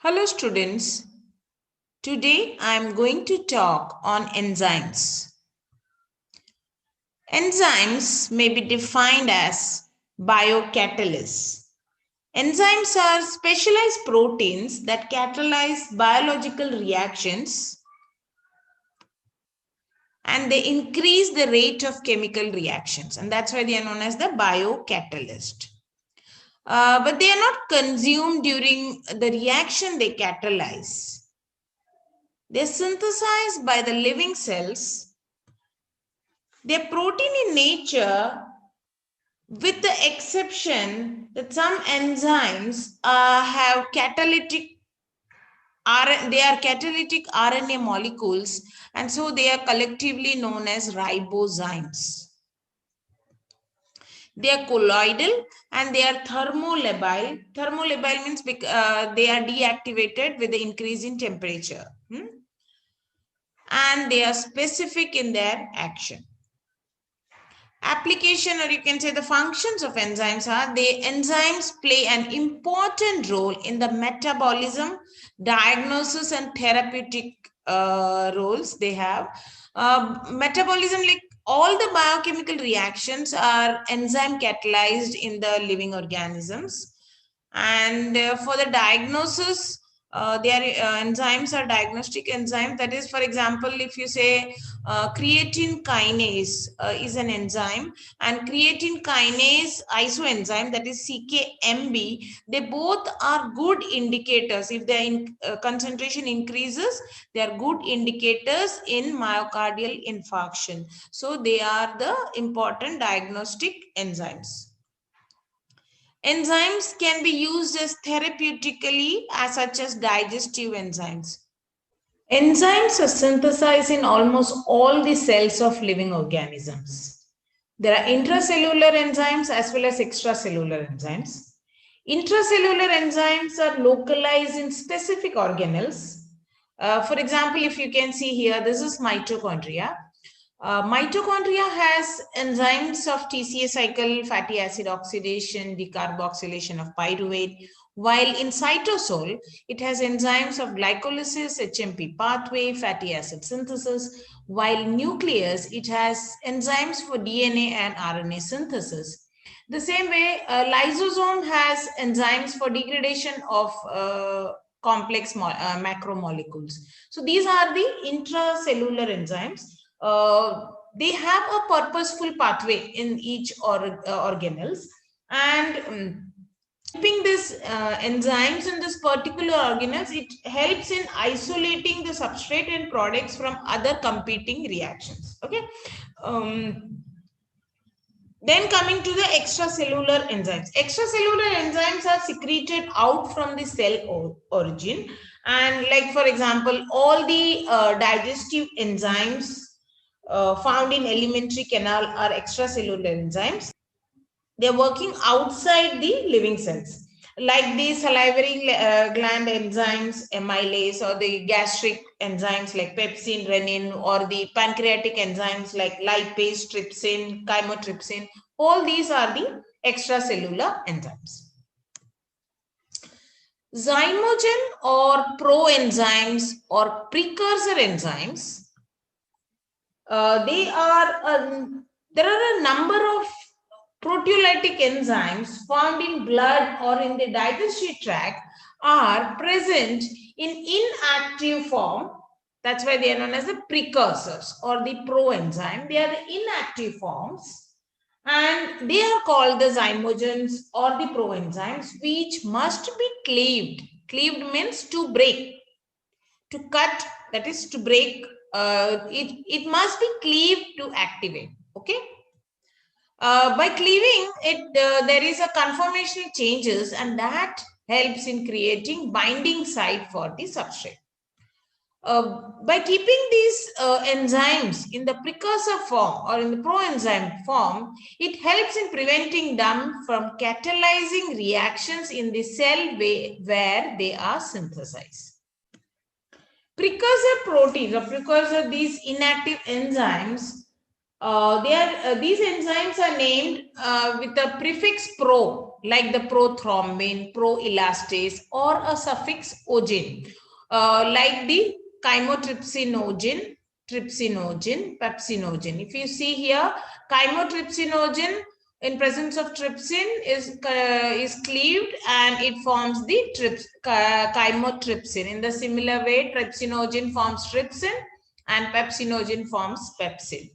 Hello students, today I am going to talk on enzymes. Enzymes may be defined as biocatalysts. Enzymes are specialized proteins that catalyze biological reactions and they increase the rate of chemical reactions, and that's why they are known as the biocatalyst. But they are not consumed during the reaction they catalyze. They're synthesized by the living cells. They're protein in nature, with the exception that some enzymes have catalytic they are catalytic RNA molecules, and so they are collectively known as ribozymes. They are colloidal and they are thermolabile. Thermolabile means they are deactivated with the increase in temperature. And they are specific in their action. Application, or you can say the functions of enzymes are, enzymes play an important role in the metabolism, diagnosis and therapeutic roles they have. Metabolism, like all the biochemical reactions are enzyme catalyzed in the living organisms. And for the diagnosis, their enzymes are diagnostic enzymes. That is, for example, if you say creatine kinase is an enzyme, and creatine kinase isoenzyme, that is CKMB, they both are good indicators. If their concentration increases, they are good indicators in myocardial infarction. So they are the important diagnostic enzymes. Enzymes can be used as therapeutically, such as digestive enzymes. Enzymes are synthesized in almost all the cells of living organisms. There are intracellular enzymes as well as extracellular enzymes. Intracellular enzymes are localized in specific organelles. For example, if you can see here, this is mitochondria. Mitochondria has enzymes of TCA cycle, fatty acid oxidation, decarboxylation of pyruvate, while in cytosol, it has enzymes of glycolysis, HMP pathway, fatty acid synthesis, while nucleus, it has enzymes for DNA and RNA synthesis. The same way, lysosome has enzymes for degradation of complex macromolecules. So these are the intracellular enzymes. They have a purposeful pathway in each organelles, and keeping these enzymes in this particular organelles, it helps in isolating the substrate and products from other competing reactions. Okay. Then coming to the extracellular enzymes. Extracellular enzymes are secreted out from the cell origin. And like, for example, all the digestive enzymes found in alimentary canal are extracellular enzymes. They're working outside the living cells, like the salivary gland enzymes, amylase, or the gastric enzymes like pepsin, renin, or the pancreatic enzymes like lipase, trypsin, chymotrypsin. All these are the extracellular enzymes. Zymogen or proenzymes or precursor enzymes, there are a number of proteolytic enzymes found in blood or in the digestive tract are present in inactive form. That's why they are known as the precursors or the proenzyme. They are the inactive forms, and they are called the zymogens or the proenzymes, which must be cleaved. Cleaved means to break, to cut, that is to break. It must be cleaved to activate. Okay. By cleaving it, there is a conformational changes, and that helps in creating binding site for the substrate. By keeping these enzymes in the precursor form or in the proenzyme form, it helps in preventing them from catalyzing reactions in the cell where they are synthesized. Precursor proteins or precursor, these inactive enzymes, these enzymes are named with the prefix pro. like the prothrombin, proelastase, or a suffix ogen, like the chymotrypsinogen, trypsinogen, pepsinogen. If you see here, chymotrypsinogen in presence of trypsin is cleaved and it forms the chymotrypsin. In the similar way, trypsinogen forms trypsin and pepsinogen forms pepsin.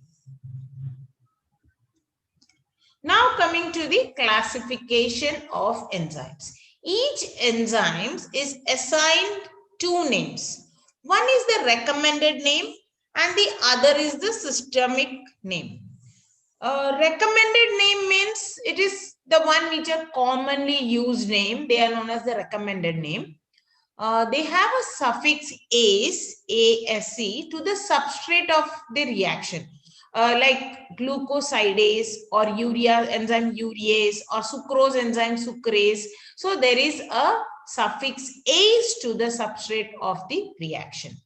Now coming to the classification of enzymes. Each enzyme is assigned two names. One is the recommended name and the other is the systemic name. Recommended name means it is the one which are commonly used name. They are known as the recommended name. They have a suffix ase, ASE, to the substrate of the reaction. Like glucosidase or urea enzyme urease or sucrose enzyme sucrase. So there is a suffix ase to the substrate of the reaction.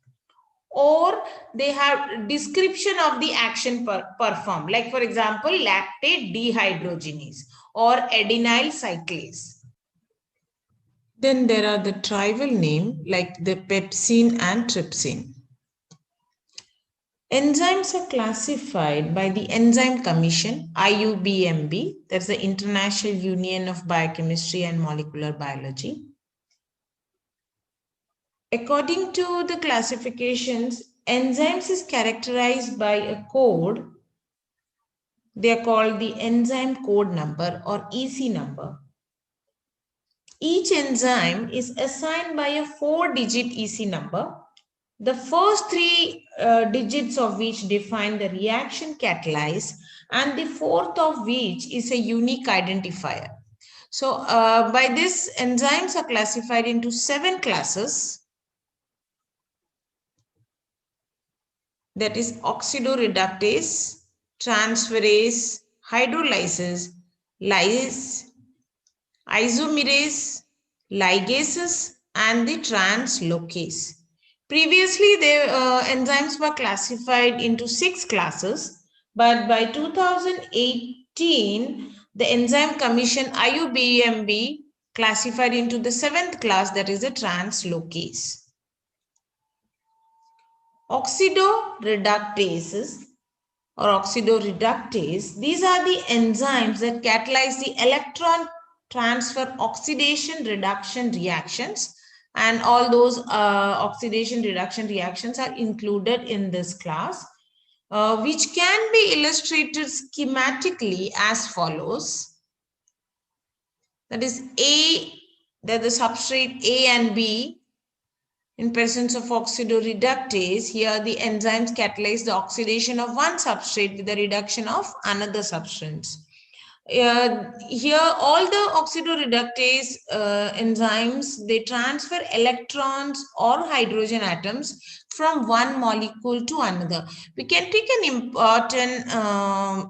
Or they have description of the action performed, like for example lactate dehydrogenase or adenyl cyclase. Then there are the tribal name like the pepsin and trypsin. Enzymes are classified by the Enzyme Commission, IUBMB, that's the International Union of Biochemistry and Molecular Biology. According to the classifications, enzymes is characterized by a code. They are called the enzyme code number or EC number. Each enzyme is assigned by a 4-digit EC number. The first three digits of which define the reaction catalyst and the fourth of which is a unique identifier. So by this, enzymes are classified into 7 classes. That is oxidoreductase, transferase, hydrolysis, lyase, isomerase, ligases, and the translocase. Previously, the enzymes were classified into 6 classes, but by 2018, the Enzyme Commission IUBMB classified into the 7th class, that is the translocase. Oxidoreductases or oxidoreductase, these are the enzymes that catalyze the electron transfer oxidation reduction reactions, and all those oxidation reduction reactions are included in this class, which can be illustrated schematically as follows. That is that the substrate A and B in presence of oxidoreductase, here the enzymes catalyze the oxidation of one substrate with the reduction of another substance. Here all the oxidoreductase enzymes, they transfer electrons or hydrogen atoms from one molecule to another. We can take an important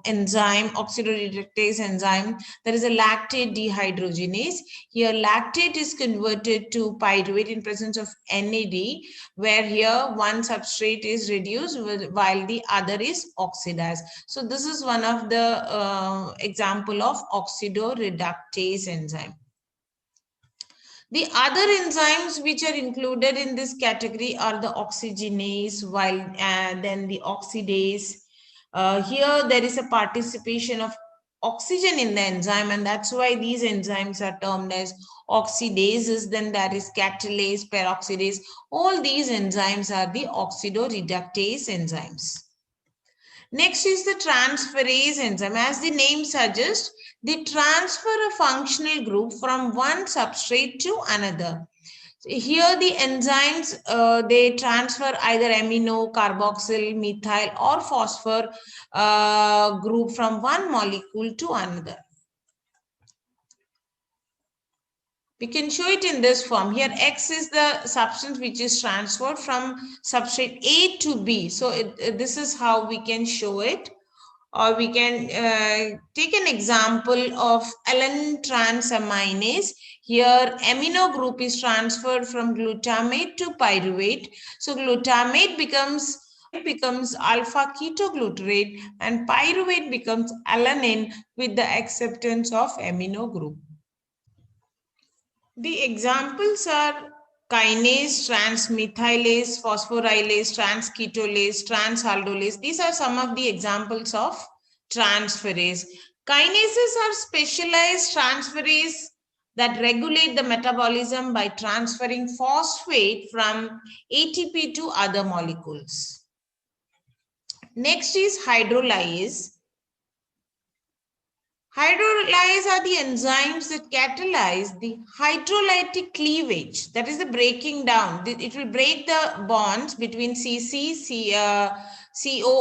enzyme, oxidoreductase enzyme, that is a lactate dehydrogenase. Here lactate is converted to pyruvate in presence of NAD, where here one substrate is reduced while the other is oxidized. So this is one of the example of oxidoreductase enzyme. The other enzymes which are included in this category are the oxygenase, while then the oxidase. Here there is a participation of oxygen in the enzyme, and that's why these enzymes are termed as oxidases. Then there is catalase, peroxidase. All these enzymes are the oxidoreductase enzymes. Next is the transferase enzyme. As the name suggests, they transfer a functional group from one substrate to another. Here the enzymes, they transfer either amino, carboxyl, methyl or phosphor group from one molecule to another. We can show it in this form. Here X is the substance which is transferred from substrate A to B. So this is how we can show it. Or we can take an example of alanine transaminase. Here amino group is transferred from glutamate to pyruvate. So glutamate becomes alpha ketoglutarate and pyruvate becomes alanine with the acceptance of amino group. The examples are kinase, transmethylase, phosphorylase, transketolase, transaldolase. These are some of the examples of transferase. Kinases are specialized transferase that regulate the metabolism by transferring phosphate from ATP to other molecules. Next is hydrolase. Hydrolase are the enzymes that catalyze the hydrolytic cleavage. That is the breaking down. It will break the bonds between CO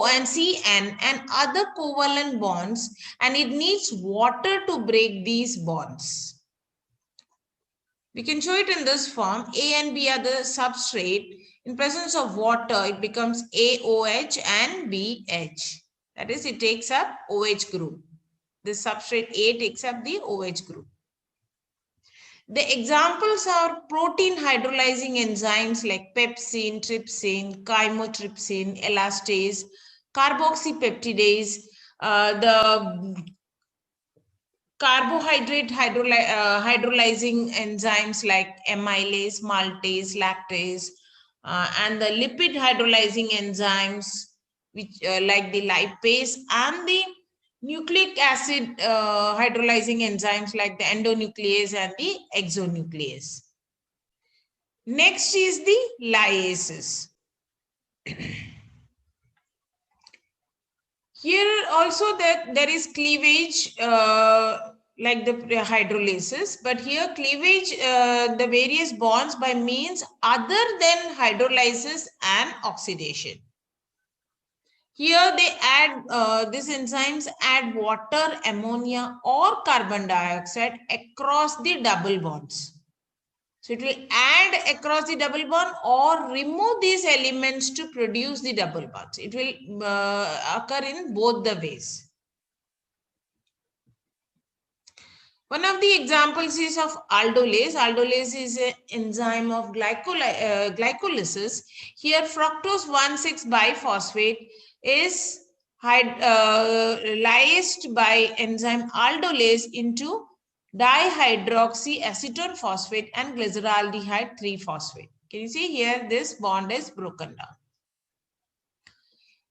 and CN and other covalent bonds, and it needs water to break these bonds. We can show it in this form. A and B are the substrate. In presence of water, it becomes AOH and BH. That is, it takes up OH group. The substrate A takes up the OH group. The examples are protein hydrolyzing enzymes like pepsin, trypsin, chymotrypsin, elastase, carboxypeptidase, the carbohydrate hydrolyzing enzymes like amylase, maltase, lactase, and the lipid hydrolyzing enzymes which like the lipase, and the nucleic acid hydrolyzing enzymes like the endonuclease and the exonuclease. Next is the lyases. Here also there is cleavage like the hydrolases, but here cleavage, the various bonds by means other than hydrolysis and oxidation. Here they add, these enzymes add water, ammonia or carbon dioxide across the double bonds. So it will add across the double bond or remove these elements to produce the double bonds. It will occur in both the ways. One of the examples is of aldolase. Aldolase is an enzyme of glycolysis. Here fructose 1,6-biphosphate is lysed by enzyme aldolase into dihydroxyacetone phosphate and glyceraldehyde 3-phosphate. Can you see here this bond is broken down.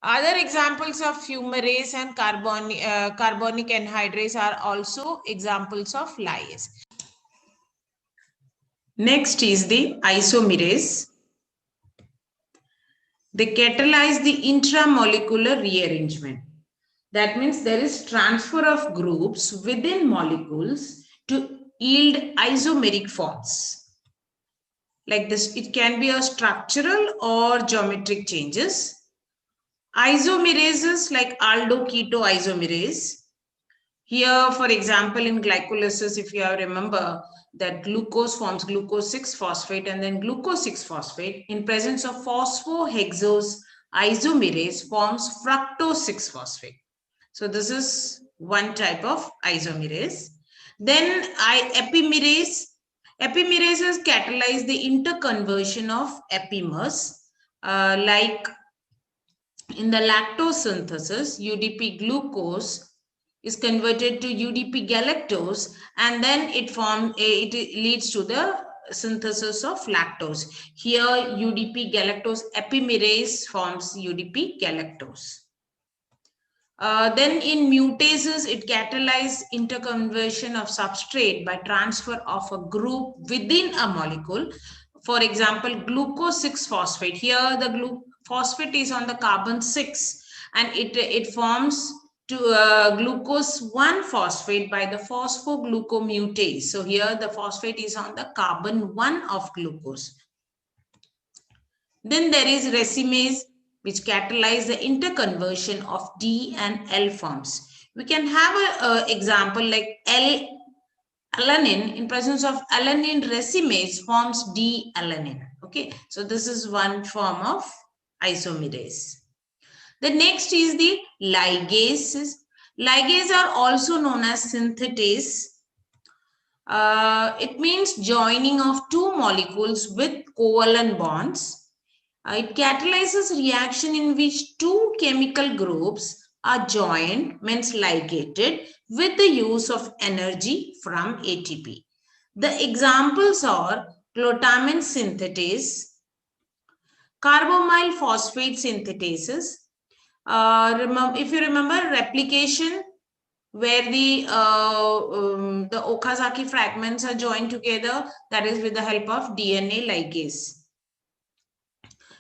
Other examples of fumarase and carbonic anhydrase are also examples of lyase. Next is the isomerase. They catalyze the intramolecular rearrangement. That means there is transfer of groups within molecules to yield isomeric forms. Like this, it can be a structural or geometric changes. Isomerases like aldo-keto isomerase. Here, for example, in glycolysis, if you remember that glucose forms glucose 6-phosphate and then glucose 6-phosphate. In presence of phosphohexose isomerase forms fructose 6-phosphate. So this is one type of isomerase. Then epimerase. Epimerases catalyze the interconversion of epimers like in the lactose synthesis, UDP glucose is converted to UDP galactose, and then it leads to the synthesis of lactose. Here UDP galactose epimerase forms UDP galactose. Then in mutases, it catalyzes interconversion of substrate by transfer of a group within a molecule. For example, glucose 6-phosphate. Here the phosphate is on the carbon 6 and it forms to glucose 1-phosphate by the phosphoglucomutase. So here the phosphate is on the carbon 1 of glucose. Then there is racemase, which catalyze the interconversion of D and L forms. We can have an example like L-alanine. In presence of alanine, racemase forms D-alanine. Okay, so this is one form of isomerase. The next is the ligases. Ligases are also known as synthetase. It means joining of two molecules with covalent bonds. It catalyzes reaction in which two chemical groups are joined, means ligated, with the use of energy from ATP. The examples are glutamine synthetase, carbamyl phosphate synthetases. If you remember replication, where the Okazaki fragments are joined together, that is with the help of DNA ligase.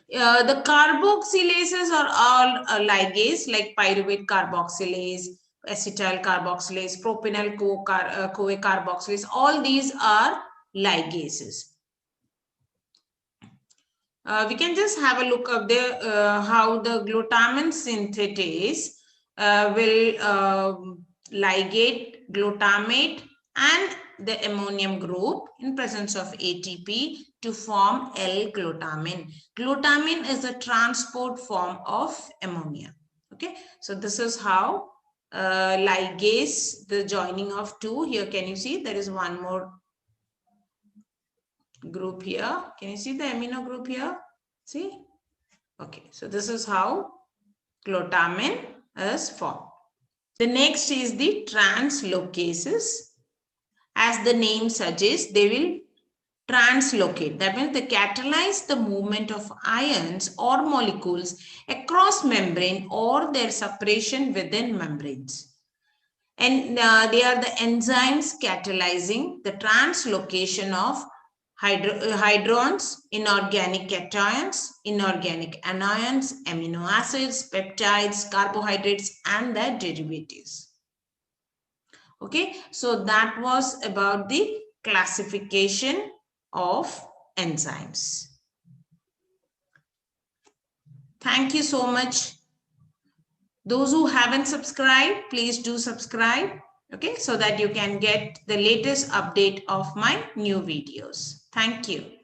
The carboxylases are all ligase, like pyruvate carboxylase, acetyl carboxylase, propionyl CoA carboxylase. All these are ligases. We can just have a look of the how the glutamine synthetase will ligate glutamate and the ammonium group in presence of ATP to form L-glutamine. Glutamine is the transport form of ammonia. Okay, so this is how ligase, the joining of two. Here, can you see there is one more group here? Can you see the amino group here? See? Okay, so this is how glutamine is formed. The next is the translocases. As the name suggests, they will translocate. That means they catalyze the movement of ions or molecules across membrane or their separation within membranes. And they are the enzymes catalyzing the translocation of hydrons, inorganic cations, inorganic anions, amino acids, peptides, carbohydrates, and their derivatives. Okay, so that was about the classification of enzymes. Thank you so much. Those who haven't subscribed, please do subscribe, okay, so that you can get the latest update of my new videos. Thank you.